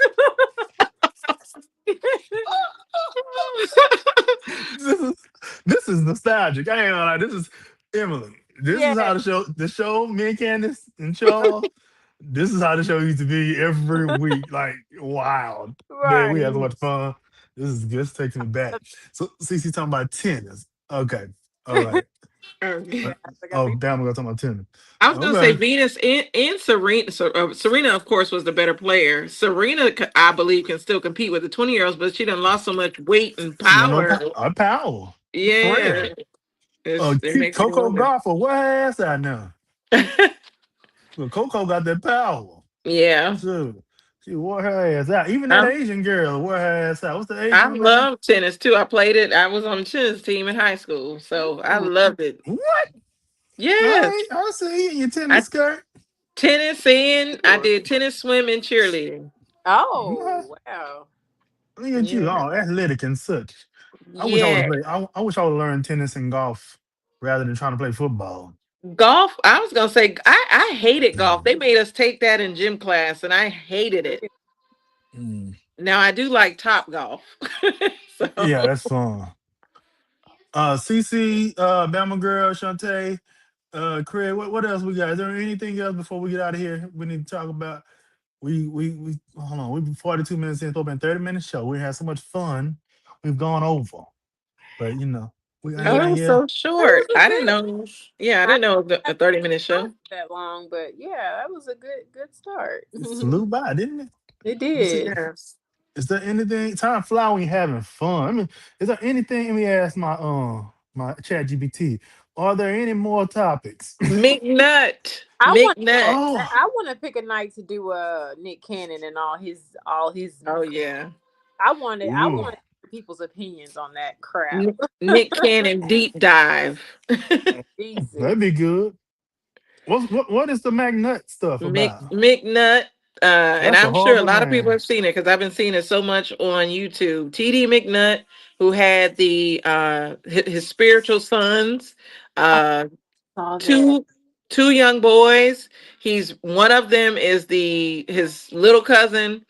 this is nostalgic. I ain't gonna lie. This is Emily. This is Yeah, how the show, me and Candace and Charles, this is how the show used to be every week. Like wild. Man, we had so right. much fun. This takes me back. So CC talking about tennis. Okay. All right. Okay. Yeah, I think I Oh, think damn, we're talking about tennis. I was gonna say Okay. Venus and Serena. Serena, of course, was the better player. Serena, I believe, can still compete with the 20-year-olds, but she done lost so much weight and She got no power. power. Yeah, Frail. it makes me Coco wonder. Golfer, what her ass out now? Well, Coco got that power. Yeah, So she wore her ass out. Even that I Asian girl wore her ass out. What's the I Asian lady? love tennis too. I played it. I was on the tennis team in high school, so I Ooh. loved it. What? All Yes, right, I see you in your I tennis skirt. tennis and I did tennis, swim, and cheerleading. What? Oh wow. Look at you, Yeah, all athletic and such. I wish I would yeah. have played. I wish I would learn tennis and golf rather than trying to play football. Golf. I was gonna say I hated golf. They made us take that in gym class, and I hated it. Mm. Now I do like Top Golf. Yeah, So that's fun. CC, Bama girl, Shantae, Craig. What else we got? Is there anything else before we get out of here? We need to talk about. We hold on. We've been 42 minutes in. It's been 30 minutes show. We had so much fun. We've gone over, but we got oh, that anything was here. so That short. was a I didn't good. know. Yeah, I I didn't know it was a I 30-minute don't show. that long, but yeah, that was a good start. It flew by, didn't it? It Let me see. did. Yes. Is there anything? Time fly when you having fun. I mean, is there anything? Let me ask my Chat GPT. Are there any more topics? McNutt. I want McNutt. Oh, I want to pick a night to do Nick Cannon and all his. Oh yeah. ooh, I wanted people's opinions on that crap. Nick Cannon deep dive. Jesus. that'd be good. What is the McNutt stuff about? McNutt. And That's a I'm sure a horrible lot of people name. have seen it because I've been seeing it so much on YouTube. TD McNutt, who had the his spiritual sons, I uh, saw that. two young boys. He's one of them is his little cousin.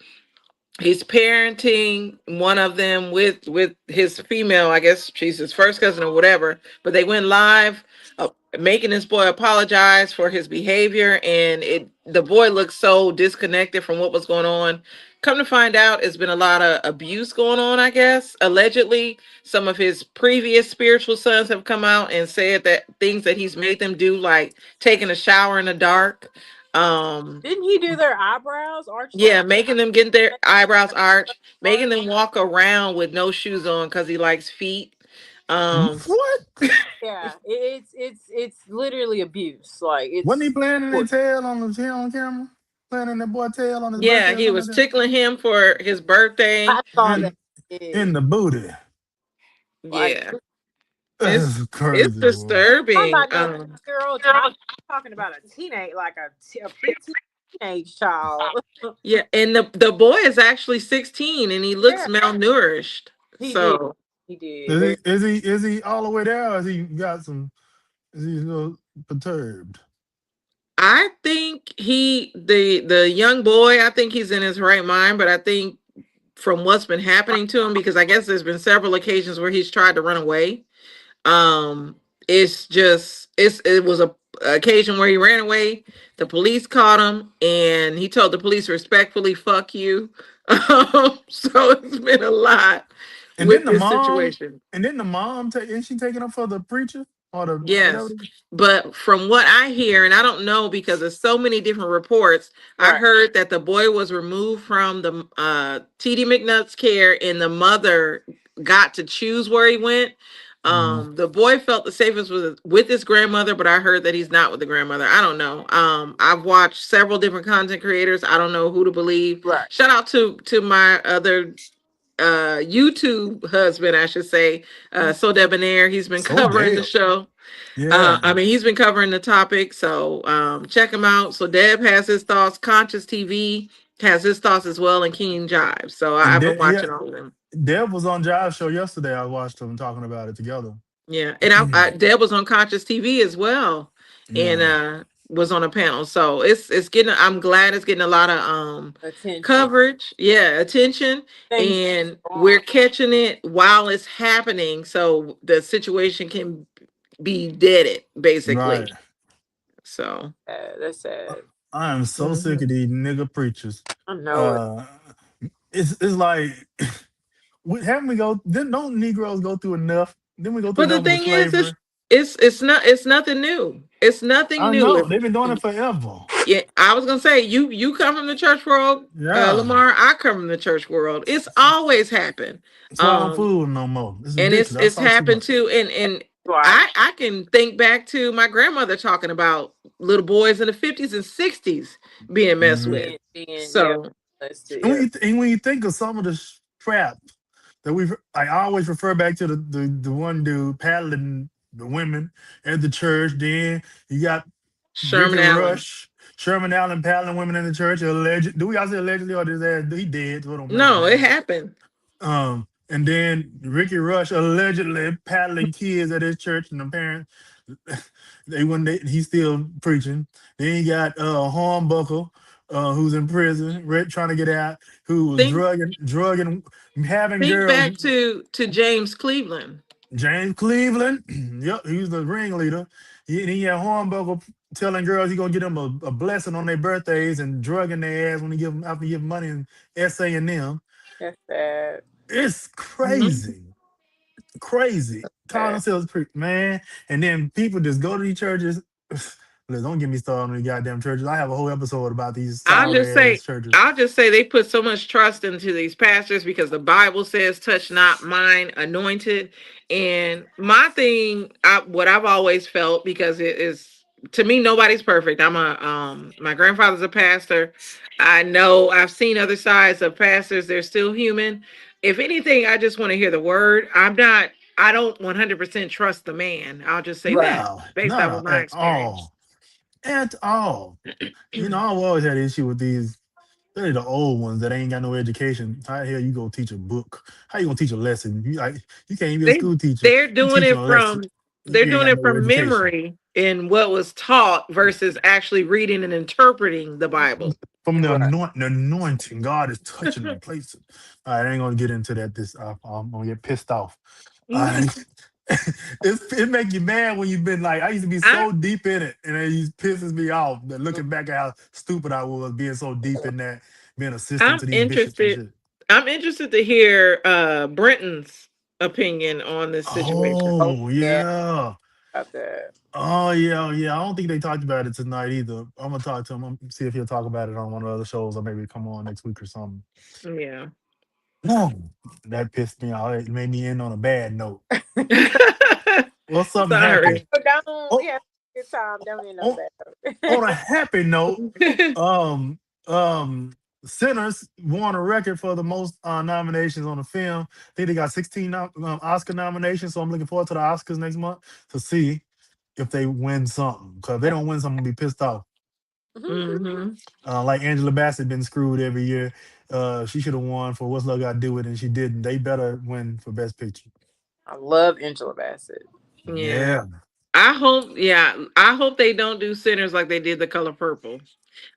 He's parenting one of them with his female, I guess she's his first cousin or whatever, but they went live making this boy apologize for his behavior, and the boy looks so disconnected from what was going on. Come to find out, it's been a lot of abuse going on, I guess. Allegedly, some of his previous spiritual sons have come out and said that things that he's made them do, like taking a shower in the dark. Didn't he do their eyebrows? Arch their Yeah, making them get their eyebrows arched, making eyebrows? them walk around with no shoes on because he likes feet. What? Yeah, it's literally abuse. Like Wasn't he it's playing in their tail on camera? Playing in that boy tail on his Yeah, birthday or he something was like that? tickling him for his birthday. I saw that. In in the booty. Like Yeah, it's That's it's crazy, boy. talking disturbing. about no 2-year-old child, talking about a teenage, like a preteen teenage child. Yeah, and the boy is actually 16 and he looks Yeah, malnourished. he did. So He did. Very, Is he all the way there, or is he got some? Is he a little perturbed? I think the young boy, I think he's in his right mind, but I think from what's been happening to him, because I guess there's been several occasions where he's tried to run away. Um, it was a occasion where he ran away. The police caught him, and he told the police respectfully, "Fuck you." So it's been a lot And then with the this mom, situation. isn't she taking up for the preacher? Or the Yes, whatever. but from what I hear, and I don't know because there's so many different reports, I Right. heard that the boy was removed from the TD McNutt's care, and the mother got to choose where he went. The boy felt the safest with his grandmother, but I heard that he's not with the grandmother. I don't know. I've watched several different content creators. I don't know who to believe. Right. Shout out to my other YouTube husband, I should say, So Debonair. He's been So covering the Deb. show. Yeah. I mean, he's been covering the topic, so check him out. So Deb has his thoughts. Conscious TV has his thoughts as well, and King Jive. So And I've been watching all of them. Deb was on Jive's show yesterday. I watched them talking about it together. Yeah, and Deb was on Conscious TV as well, Yeah. and was on a panel. So it's getting. I'm glad it's getting a lot of Attention. coverage. Yeah, attention, Thank you. and we're catching it while it's happening, so the situation can be deaded, basically. Right. So That's sad. I am so sick of these nigga preachers. I know it. It's like haven't we don't Negroes go through enough? Then we go through But the enough with thing is, slavery. it's nothing new. It's nothing I new. know they've been doing it forever. Yeah, I was gonna say you come from the church world, Yeah. Lamar. I come from the church world. It's always happened. So I don't fool no more. It's And ridiculous. I it's saw too happened much. too. And Right. I can think back to my grandmother talking about little boys in the 50s and 60s being messed with. So And when you think of some of the crap that I always refer back to the one dude paddling the women at the church. Then you got Sherman Ricky Allen. Rush, Sherman Allen paddling women in the church. Alleged. Do we all say allegedly or he dead? So it don't No, matter. it happened. And then Ricky Rush allegedly paddling kids at his church, and the parents he's still preaching. Then you got Hornbuckle, who's in prison, trying to get out, who was drugging, having Think girls. back to James Cleveland. James Cleveland, yep, he was the ringleader. He had Hornbuckle telling girls he gonna get them a blessing on their birthdays and drugging their ass when he give them money and essaying them. That's sad. It's crazy. Crazy. Calling themselves man. And then people just go to these churches. Don't get me started on the goddamn churches. I have a whole episode about these churches. I'll just say they put so much trust into these pastors because the Bible says, touch not mine anointed. And my thing, what I've always felt, because it is, to me, nobody's perfect. My grandfather's a pastor. I know I've seen other sides of pastors. They're still human. If anything, I just want to hear the word. I don't 100% trust the man. I'll just say that based off of my experience. At all. I've always had an issue with these. They're the old ones that ain't got no education. How the hell you gonna teach a book? How you gonna teach a lesson? You can't even be a school teacher. They're doing it from memory in what was taught versus actually reading and interpreting the Bible. From the anointing, God is touching the places. I ain't gonna get into that. I'm gonna get pissed off. It make you mad when you've been like, I used to be so deep in it, and it pisses me off. Looking back at how stupid I was being so deep in that, being assistant to these bishops. I'm interested to hear Brenton's opinion on this situation. Oh yeah. Okay. Oh yeah. I don't think they talked about it tonight either. I'm gonna talk to him. I'm see if he'll talk about it on one of the other shows, or maybe come on next week or something. Yeah. No, that pissed me off. It made me end on a bad note. What's something happy? We have a good time. Don't end on bad. On a happy note, Sinners won a record for the most nominations on a film. I think they got 16 Oscar nominations. So I'm looking forward to the Oscars next month to see if they win something. Because if they don't win something, I'm gonna be pissed off. Like Angela Bassett been screwed every year. She should have won for What's Love Got to Do With It, and she didn't. They better win for Best Picture. I love Angela Bassett. Yeah. I hope they don't do Sinners like they did The Color Purple.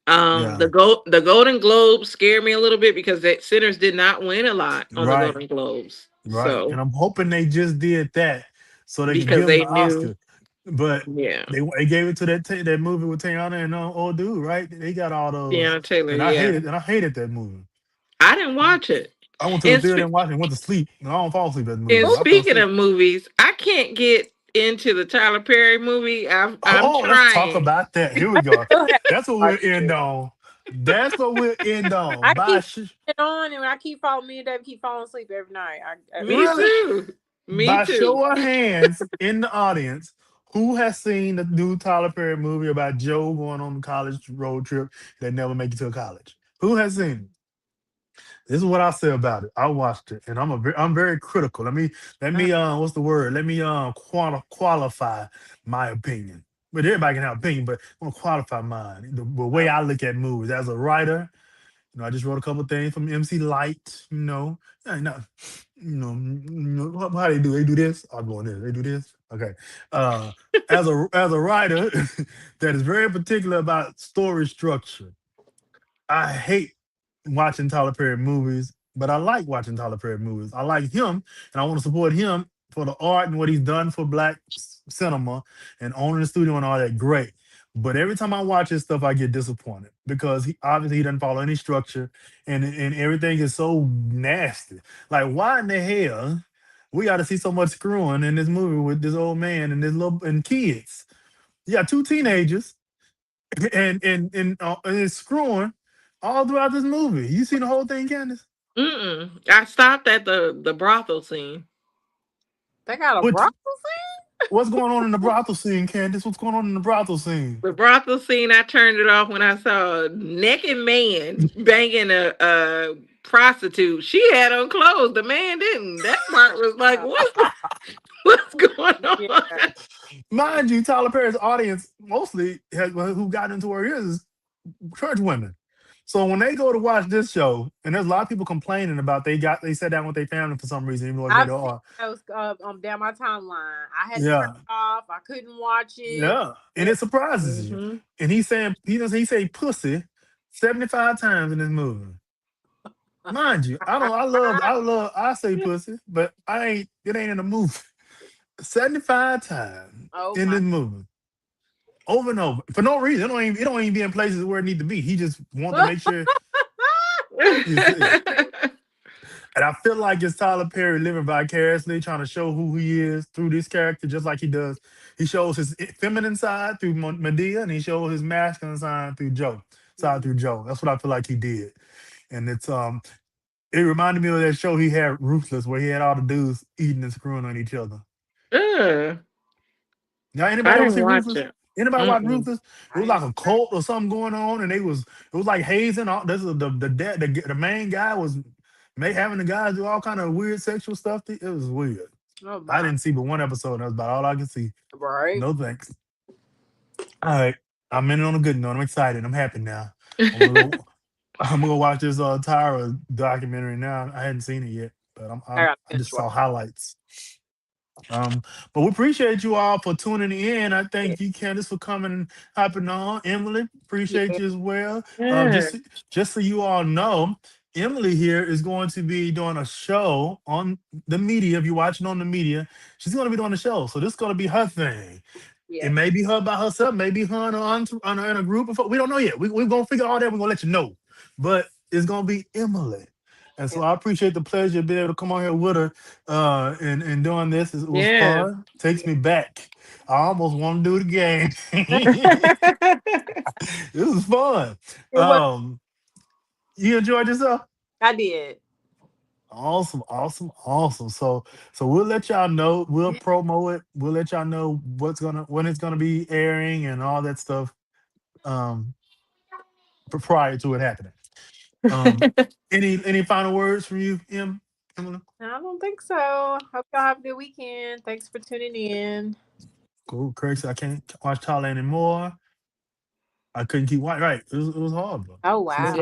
The Golden Globes scared me a little bit because Sinners did not win a lot on the Golden Globes. Right. So, and I'm hoping they just did that so they can give them the Oscar. But they gave it to that movie with Tiana and old dude, right? They got all those. Tiana Taylor, and I hated that movie. I didn't watch it. I went to the theater and watched it and went to sleep. And I don't fall asleep at the movie. And speaking of movies, I can't get into the Tyler Perry movie. I'm Let's talk trying. about that. Here we go. Still haven't That's what watched we'll end it. on. That's what we'll end on. I By keep it on, and I keep falling. Me and Dave keep falling asleep every night. Me really, too. Me by too. show of hands in the audience, who has seen the new Tyler Perry movie about Joe going on a college road trip that never make it to college? Who has seen it? This is what I say about it. I watched it, and I'm very critical. Let me what's the word? Let me qualify my opinion. But everybody can have opinion, but I'm gonna qualify mine. The way I look at movies as a writer, I just wrote a couple things from MC Light. Yeah, no, how they do? They do this. I'm going this. They do this. Okay. Uh, as a writer that is very particular about story structure, I hate watching Tyler Perry movies, but I like watching Tyler Perry movies. I like him, and I want to support him for the art and what he's done for black cinema and owning the studio and all that. Great. But every time I watch his stuff, I get disappointed because he doesn't follow any structure, and everything is so nasty. Like, why in the hell we got to see so much screwing in this movie with this old man and this little and kids? You got two teenagers and it's screwing all throughout this movie. You seen the whole thing, Candace? I stopped at the brothel scene. They got a What brothel scene? what's going on in the brothel scene, Candace? What's going on in the brothel scene? The brothel scene, I turned it off when I saw a naked man banging a prostitute. She had on clothes. The man didn't. That part was like, what's going on? Yeah. Mind you, Tyler Perry's audience mostly who got into where he is church women. So when they go to watch this show, and there's a lot of people complaining about they sat down with their family for some reason, even though it's I've rated seen R. those down my timeline. I had to turn Yeah, it off. I couldn't watch it. yeah, and it surprises you. Mhm. And he's saying he say pussy 75 times in this movie. Mind you, I say pussy, but it ain't in the movie. 75 times Oh in my! this movie. Over and over. For no reason. It don't even be in places where it need to be. He just wants to make sure you see it. And I feel like it's Tyler Perry living vicariously, trying to show who he is through this character, just like he does. He shows his feminine side through Medea, and he shows his masculine side through Joe. That's what I feel like he did. And it reminded me of that show he had, Ruthless, where he had all the dudes eating and screwing on each other. Ugh, Now, I anybody ever didn't see watch Ruthless? it. Anybody watch Mm-mm. Ruthless? It I was like ain't- a cult or something going on, and it was like hazing. This is the main guy was having the guys do all kind of weird sexual stuff. It was weird. Oh I my! didn't see but one episode. That's about all I could see. Right? No thanks. All right, I'm in it on a good note. I'm excited. I'm happy now. I'm gonna go. I'm gonna watch this Tyra documentary now. I hadn't seen it yet, but I gotta I finish just saw watching. highlights. But we appreciate you all for tuning in. I thank you, Candace, for coming and hopping on. Emily, appreciate Yeah. you as well. Yeah. Just so you all know, Emily here is going to be doing a show on the media. If you're watching on the media, she's going to be doing a show. So this is going to be her thing. It Yeah. may be her by herself, maybe her in a group of folks. We don't know yet. We're going to figure all that. We're going to let you know. But it's going to be Emily. And so Yeah. I appreciate the pleasure of being able to come on here with her and doing this. It was Yeah. fun. Takes me back. I almost want to do it again. This was fun. It was. You enjoyed yourself? I did. Awesome, awesome, awesome. So we'll let y'all know. We'll promo it. We'll let y'all know when it's gonna be airing and all that stuff. Um, prior to it happening. Um, any final words from you, Emily? I don't think so. Hope y'all have a good weekend. Thanks for tuning in. Cool. Craig said I can't watch Tyler anymore. I couldn't keep watching. Right, it was horrible. Oh So wow.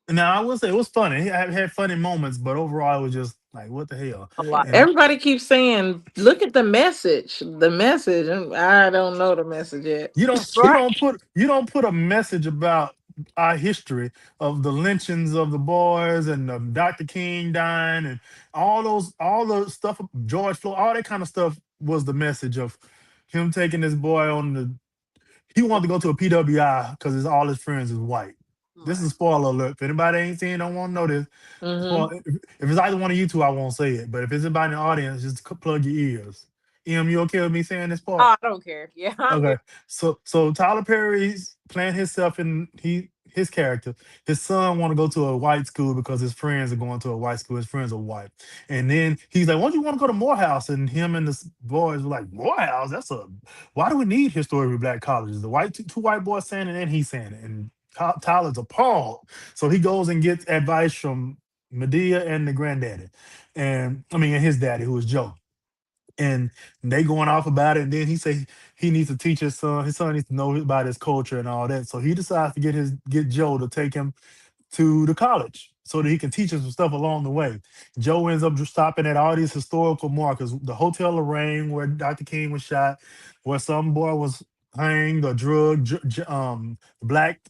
Yeah. now I will say it was funny. I had funny moments, but overall it was just like, what the hell? A lot. And Everybody keeps saying, "Look at the message." The message, and I don't know the message yet. you don't Right. you don't put a message about our history of the lynchings of the boys and Dr. King dying and all the stuff, George Floyd, all that kind of stuff was the message of him taking this boy on he wanted to go to a PWI because all his friends is white. This is a spoiler alert. If anybody ain't seen, don't want to know this. Mm-hmm. Well, if it's either one of you two, I won't say it. But if it's anybody in the audience, just plug your ears. You okay with me saying this part? Oh, I don't care. Yeah, I'm Okay, good. so Tyler Perry's playing himself in his character. His son want to go to a white school because his friends are going to a white school. His friends are white, and then he's like, "Why don't you want to go to Morehouse?" And him and the boys were like, "Morehouse? Why do we need historically black colleges?" The two white boys saying it, and he's saying it, and Tyler's appalled. So he goes and gets advice from Medea and the granddaddy, and his daddy, who was Joe, and they going off about it. And then he say he needs to teach his son. His son needs to know about his culture and all that. So he decides to get Joe to take him to the college so that he can teach him some stuff along the way. Joe ends up just stopping at all these historical markers: the Hotel Lorraine, where Dr. King was shot, where some boy was hanged or drugged, the black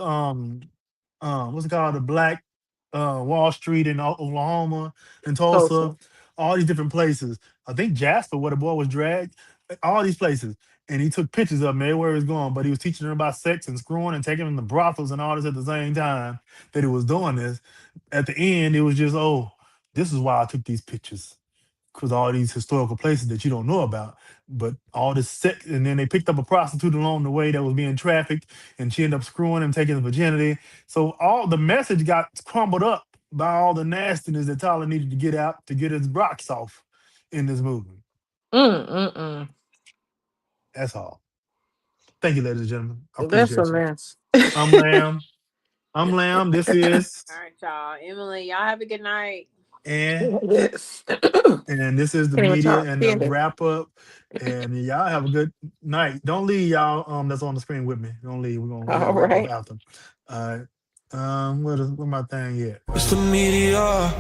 what's it called, the black Wall Street in Oklahoma and Tulsa. Tulsa, all these different places. I think Jasper, where the boy was dragged, all these places. And he took pictures of him everywhere he was going, but he was teaching them about sex and screwing and taking them to brothels and all this at the same time that he was doing this. At the end, it was just, oh, this is why I took these pictures, because all these historical places that you don't know about, but all this sex. And then they picked up a prostitute along the way that was being trafficked, and she ended up screwing him, taking his virginity. So all the message got crumbled up by all the nastiness that Tyler needed to get out to get his rocks off in this movie. That's all. Thank you, ladies and gentlemen. I That's a appreciate you. mess. I'm Lamb. I'm Lamb. This is All right, y'all. Emily, y'all have a good night. and Yes. and this is the Can't even media talk. and the Can't it? wrap up. And y'all have a good night. Don't leave, y'all. That's on the screen with me. Don't leave. We're gonna All wrap up right. after. All right. Where my thing at? It's the media.